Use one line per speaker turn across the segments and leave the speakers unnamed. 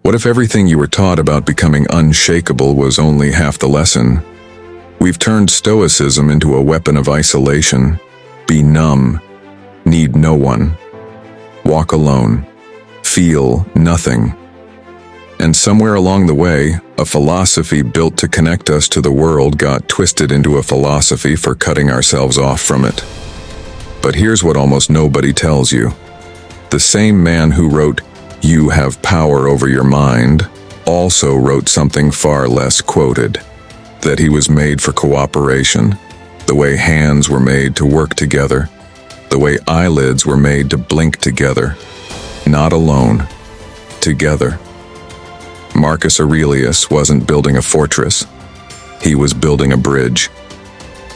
What if everything you were taught about becoming unshakable was only half the lesson? We've turned Stoicism into a weapon of isolation. Be numb. Need no one. Walk alone. Feel nothing. And somewhere along the way, a philosophy built to connect us to the world got twisted into a philosophy for cutting ourselves off from it. But here's what almost nobody tells you. The same man who wrote, "You have power over your mind," also wrote something far less quoted, that he was made for cooperation, the way hands were made to work together, the way eyelids were made to blink together, not alone, together. Marcus Aurelius wasn't building a fortress, he was building a bridge.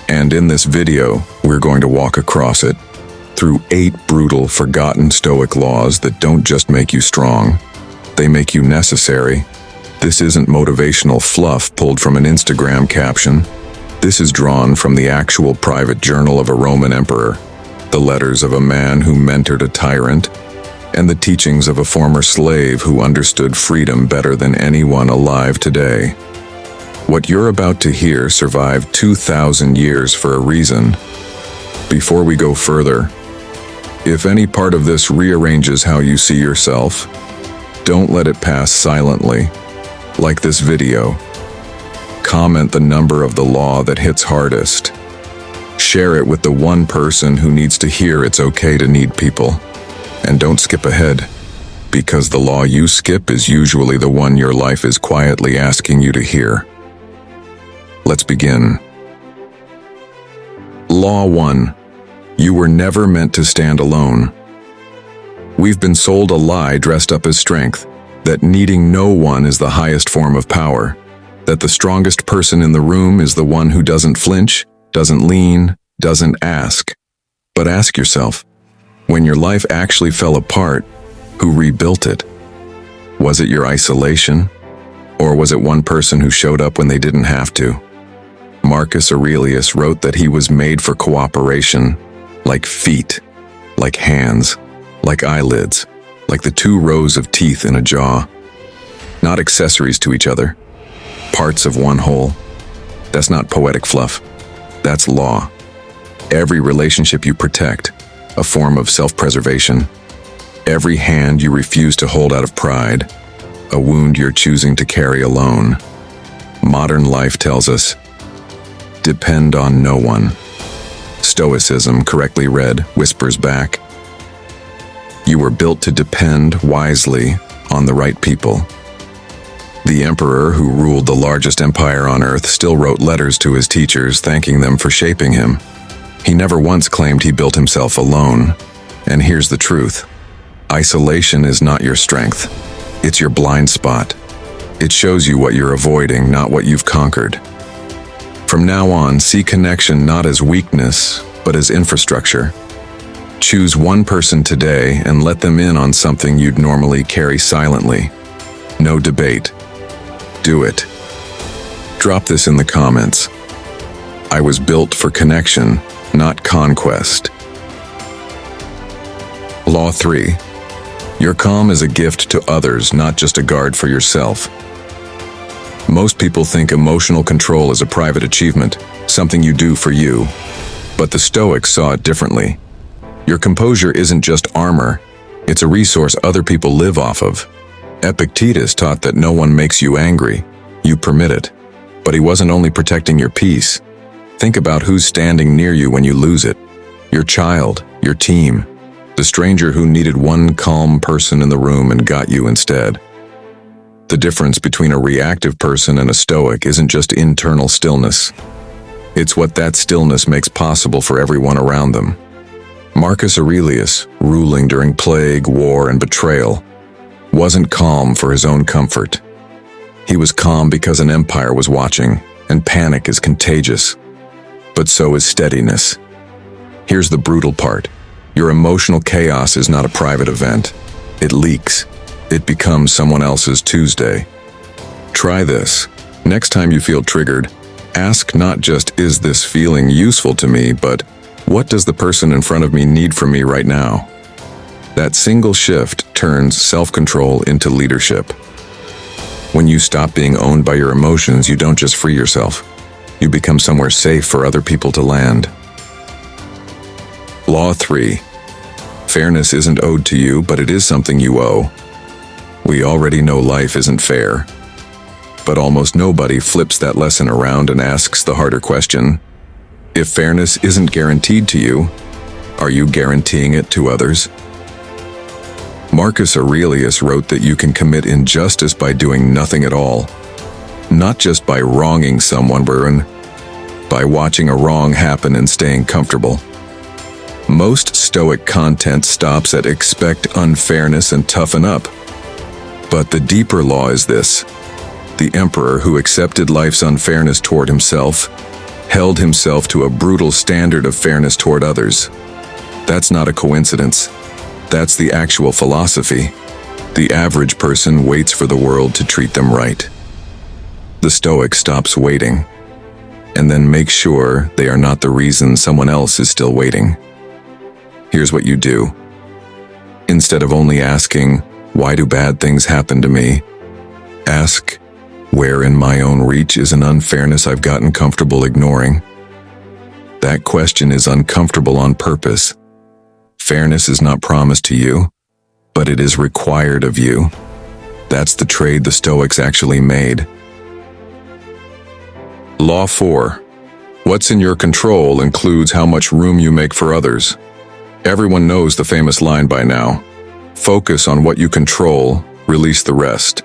And in this video, we're going to walk across it, through 8 brutal, forgotten Stoic laws that don't just make you strong, they make you necessary. This isn't motivational fluff pulled from an Instagram caption. This is drawn from the actual private journal of a Roman emperor, the letters of a man who mentored a tyrant, and the teachings of a former slave who understood freedom better than anyone alive today. What you're about to hear survived 2,000 years for a reason. Before we go further, if any part of this rearranges how you see yourself, don't let it pass silently. Like this video. Comment the number of the law that hits hardest. Share it with the one person who needs to hear it's okay to need people. And don't skip ahead, because the law you skip is usually the one your life is quietly asking you to hear. Let's begin. Law 1. You were never meant to stand alone. We've been sold a lie dressed up as strength, that needing no one is the highest form of power, that the strongest person in the room is the one who doesn't flinch, doesn't lean, doesn't ask. But ask yourself, when your life actually fell apart, who rebuilt it? Was it your isolation? Or was it one person who showed up when they didn't have to? Marcus Aurelius wrote that he was made for cooperation, like feet, like hands, like eyelids, like the 2 rows of teeth in a jaw. Not accessories to each other, parts of one whole. That's not poetic fluff, that's law. Every relationship you protect, a form of self-preservation. Every hand you refuse to hold out of pride, a wound you're choosing to carry alone. Modern life tells us, depend on no one. Stoicism, correctly read, whispers back, you were built to depend wisely on the right people. The emperor who ruled the largest empire on earth still wrote letters to his teachers thanking them for shaping him. He never once claimed he built himself alone. And here's the truth. Isolation is not your strength. It's your blind spot. It shows you what you're avoiding, not what you've conquered. From now on, see connection not as weakness, but as infrastructure. Choose one person today and let them in on something you'd normally carry silently. No debate. Do it. Drop this in the comments. I was built for connection, not conquest. Law 3. Your calm is a gift to others, not just a guard for yourself. Most people think emotional control is a private achievement, something you do for you. But the Stoics saw it differently. Your composure isn't just armor, it's a resource other people live off of. Epictetus taught that no one makes you angry, you permit it. But he wasn't only protecting your peace. Think about who's standing near you when you lose it. Your child, your team, the stranger who needed one calm person in the room and got you instead. The difference between a reactive person and a Stoic isn't just internal stillness. It's what that stillness makes possible for everyone around them. Marcus Aurelius, ruling during plague, war, and betrayal, wasn't calm for his own comfort. He was calm because an empire was watching, and panic is contagious. But so is steadiness. Here's the brutal part. Your emotional chaos is not a private event. It leaks. It becomes someone else's Tuesday. Try this. Next time you feel triggered, ask not just, is this feeling useful to me, but what does the person in front of me need from me right now? That single shift turns self-control into leadership. When you stop being owned by your emotions, you don't just free yourself. You become somewhere safe for other people to land. Law 3. Fairness isn't owed to you, but it is something you owe. We already know life isn't fair. But almost nobody flips that lesson around and asks the harder question. If fairness isn't guaranteed to you, are you guaranteeing it to others? Marcus Aurelius wrote that you can commit injustice by doing nothing at all. Not just by wronging someone, but by watching a wrong happen and staying comfortable. Most Stoic content stops at expect unfairness and toughen up. But the deeper law is this. The emperor who accepted life's unfairness toward himself held himself to a brutal standard of fairness toward others. That's not a coincidence. That's the actual philosophy. The average person waits for the world to treat them right. The Stoic stops waiting, and then makes sure they are not the reason someone else is still waiting. Here's what you do. Instead of only asking, why do bad things happen to me? Ask, where in my own reach is an unfairness I've gotten comfortable ignoring? That question is uncomfortable on purpose. Fairness is not promised to you, but it is required of you. That's the trade the Stoics actually made. Law 4. What's in your control includes how much room you make for others. Everyone knows the famous line by now. Focus on what you control, release the rest.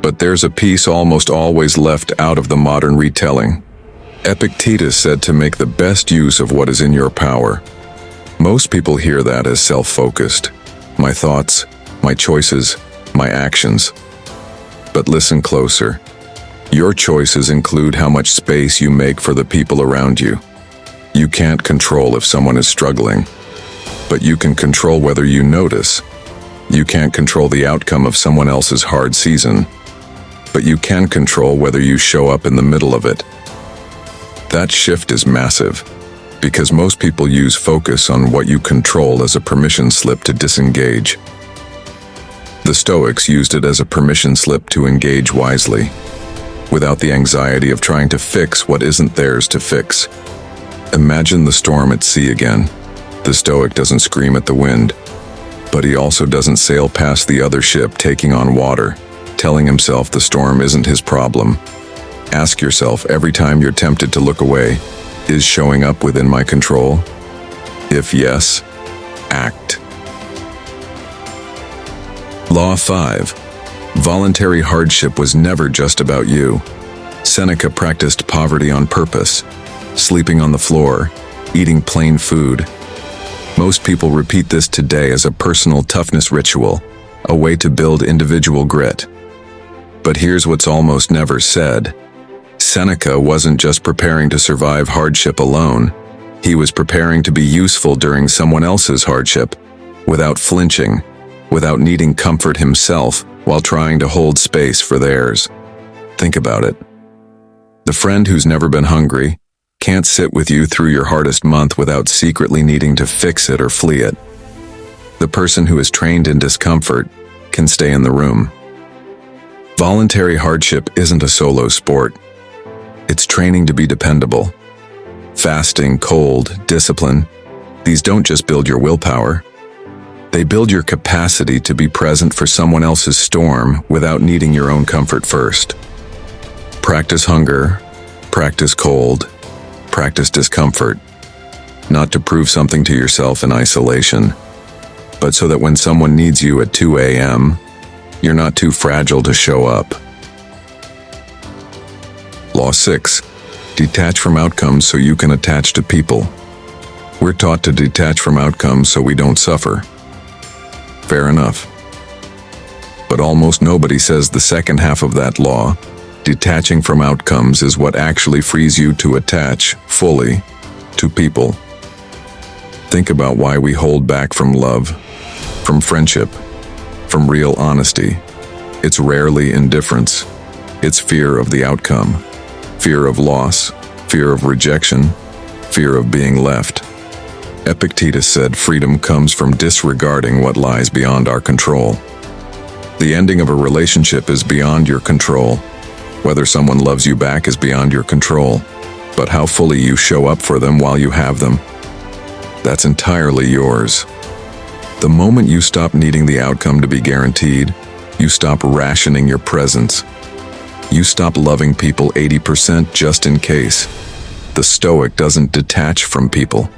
But there's a piece almost always left out of the modern retelling. Epictetus said to make the best use of what is in your power. Most people hear that as self-focused. My thoughts, my choices, my actions. But listen closer. Your choices include how much space you make for the people around you. You can't control if someone is struggling, but you can control whether you notice. You can't control the outcome of someone else's hard season, but you can control whether you show up in the middle of it. That shift is massive, because most people use focus on what you control as a permission slip to disengage. The Stoics used it as a permission slip to engage wisely, without the anxiety of trying to fix what isn't theirs to fix. Imagine the storm at sea again. The Stoic doesn't scream at the wind, but he also doesn't sail past the other ship taking on water, telling himself the storm isn't his problem. Ask yourself every time you're tempted to look away, is showing up within my control? If yes, act. Law 5. Voluntary hardship was never just about you. Seneca practiced poverty on purpose, sleeping on the floor, eating plain food. Most people repeat this today as a personal toughness ritual, a way to build individual grit. But here's what's almost never said. Seneca wasn't just preparing to survive hardship alone. He was preparing to be useful during someone else's hardship, without flinching, without needing comfort himself while trying to hold space for theirs. Think about it. The friend who's never been hungry can't sit with you through your hardest month without secretly needing to fix it or flee it. The person who is trained in discomfort can stay in the room. Voluntary hardship isn't a solo sport. It's training to be dependable. Fasting, cold, discipline, these don't just build your willpower. They build your capacity to be present for someone else's storm without needing your own comfort first. Practice hunger, practice cold, practice discomfort, not to prove something to yourself in isolation, but so that when someone needs you at 2 a.m., you're not too fragile to show up. Law 6. Detach from outcomes so you can attach to people. We're taught to detach from outcomes so we don't suffer. Fair enough. But almost nobody says the second half of that law. Detaching from outcomes is what actually frees you to attach fully to people. Think about why we hold back from love, from friendship, from real honesty. It's rarely indifference. It's fear of the outcome, fear of loss, fear of rejection, fear of being left. Epictetus said freedom comes from disregarding what lies beyond our control. The ending of a relationship is beyond your control. Whether someone loves you back is beyond your control. But how fully you show up for them while you have them, that's entirely yours. The moment you stop needing the outcome to be guaranteed, you stop rationing your presence. You stop loving people 80% just in case. The Stoic doesn't detach from people.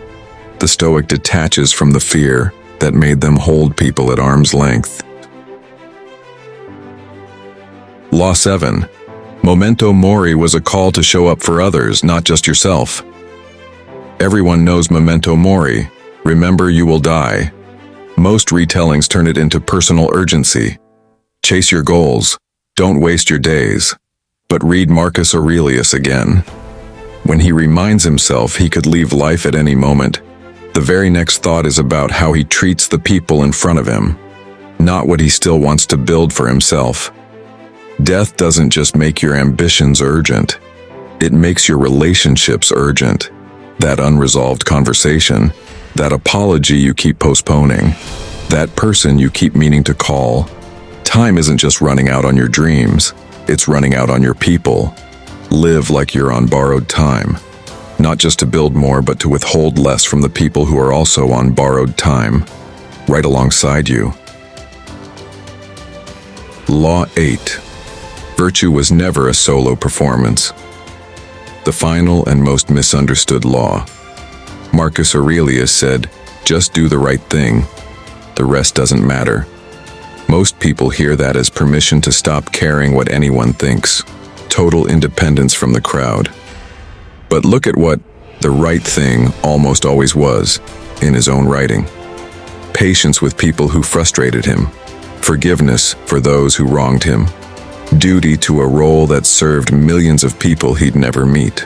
The Stoic detaches from the fear that made them hold people at arm's length. Law 7. Memento mori was a call to show up for others, not just yourself. Everyone knows memento mori. Remember, you will die. Most retellings turn it into personal urgency. Chase your goals. Don't waste your days. But read Marcus Aurelius again. When he reminds himself he could leave life at any moment, the very next thought is about how he treats the people in front of him, not what he still wants to build for himself. Death doesn't just make your ambitions urgent. It makes your relationships urgent. That unresolved conversation, that apology you keep postponing, that person you keep meaning to call. Time isn't just running out on your dreams, it's running out on your people. Live like you're on borrowed time. Not just to build more, but to withhold less from the people who are also on borrowed time, right alongside you. Law 8. Virtue was never a solo performance. The final and most misunderstood law. Marcus Aurelius said, "Just do the right thing. The rest doesn't matter." Most people hear that as permission to stop caring what anyone thinks. Total independence from the crowd. But look at what the right thing almost always was, in his own writing. Patience with people who frustrated him. Forgiveness for those who wronged him. Duty to a role that served millions of people he'd never meet.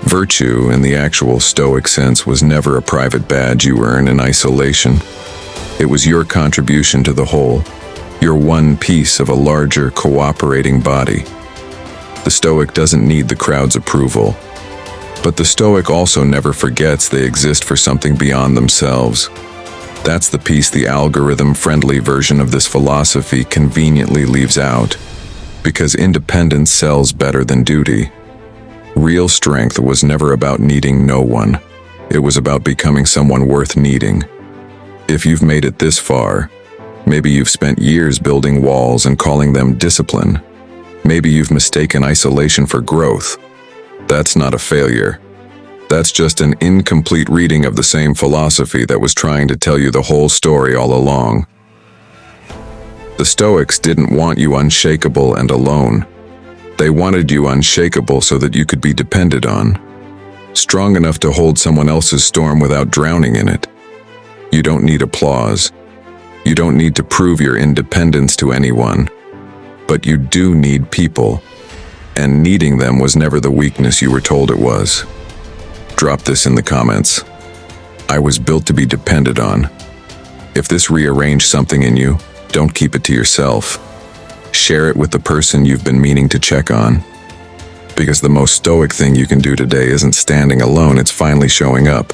Virtue, in the actual Stoic sense, was never a private badge you earn in isolation. It was your contribution to the whole, your one piece of a larger cooperating body. The Stoic doesn't need the crowd's approval. But the Stoic also never forgets they exist for something beyond themselves. That's the piece the algorithm-friendly version of this philosophy conveniently leaves out. Because independence sells better than duty. Real strength was never about needing no one. It was about becoming someone worth needing. If you've made it this far, maybe you've spent years building walls and calling them discipline. Maybe you've mistaken isolation for growth. That's not a failure. That's just an incomplete reading of the same philosophy that was trying to tell you the whole story all along. The Stoics didn't want you unshakable and alone. They wanted you unshakable so that you could be depended on. Strong enough to hold someone else's storm without drowning in it. You don't need applause. You don't need to prove your independence to anyone. But you do need people. And needing them was never the weakness you were told it was. Drop this in the comments. I was built to be depended on. If this rearranged something in you, don't keep it to yourself. Share it with the person you've been meaning to check on. Because the most Stoic thing you can do today isn't standing alone, it's finally showing up.